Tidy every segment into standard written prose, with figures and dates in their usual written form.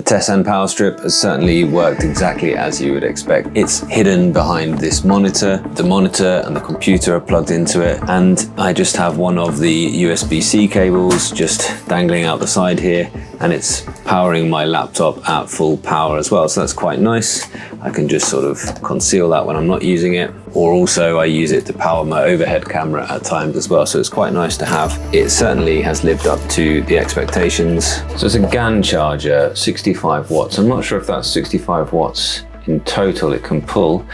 Tessan power strip has certainly worked exactly as you would expect. It's hidden behind this monitor. The monitor and the computer are plugged into it, and I just have one of the USB-C cables just dangling out the side here, and it's powering my laptop at full power as well, so that's quite nice. I can just sort of conceal that when I'm not using it, or also I use it to power my overhead camera at times as well, so it's quite nice to have. It certainly has lived up to the expectations. So it's a GAN charger, 65 watts. I'm not sure if that's 65 watts in total it can pull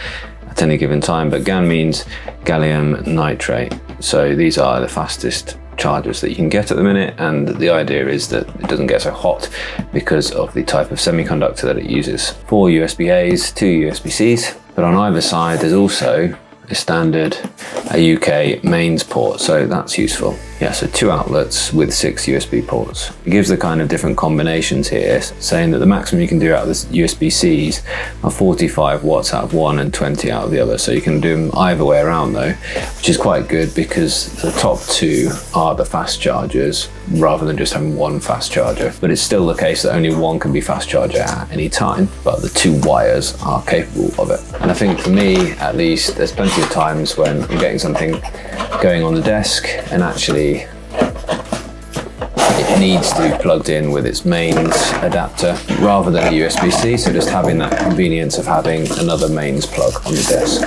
at any given time, but GAN means gallium nitrate. So these are the fastest chargers that you can get at the minute, and the idea is that it doesn't get so hot because of the type of semiconductor that it uses. 4 USB-A's, 2 USB-C's, but on either side there's also a standard UK mains port, so that's useful. Yeah, so 2 outlets with 6 USB ports. It gives the kind of different combinations here, saying that the maximum you can do out of the USB-Cs are 45 watts out of one and 20 out of the other. So you can do them either way around though, which is quite good because the top 2 are the fast chargers rather than just having one fast charger. But it's still the case that only one can be fast charger at any time, but the 2 wires are capable of it. And I think for me, at least, there's plenty of times when I'm getting something going on the desk and actually it needs to be plugged in with its mains adapter rather than a USB-C, so just having that convenience of having another mains plug on the desk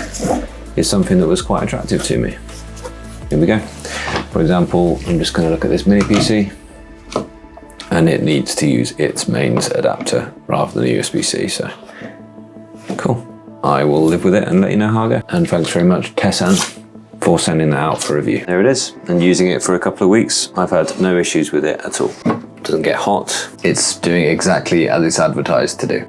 is something that was quite attractive to me. Here we go. For example, I'm just going to look at this mini PC, and it needs to use its mains adapter rather than a USB-C, so cool. I will live with it and let you know how I go. And thanks very much, Tessan, for sending that out for review. There it is, and using it for a couple of weeks, I've had no issues with it at all. It doesn't get hot. It's doing exactly as it's advertised to do.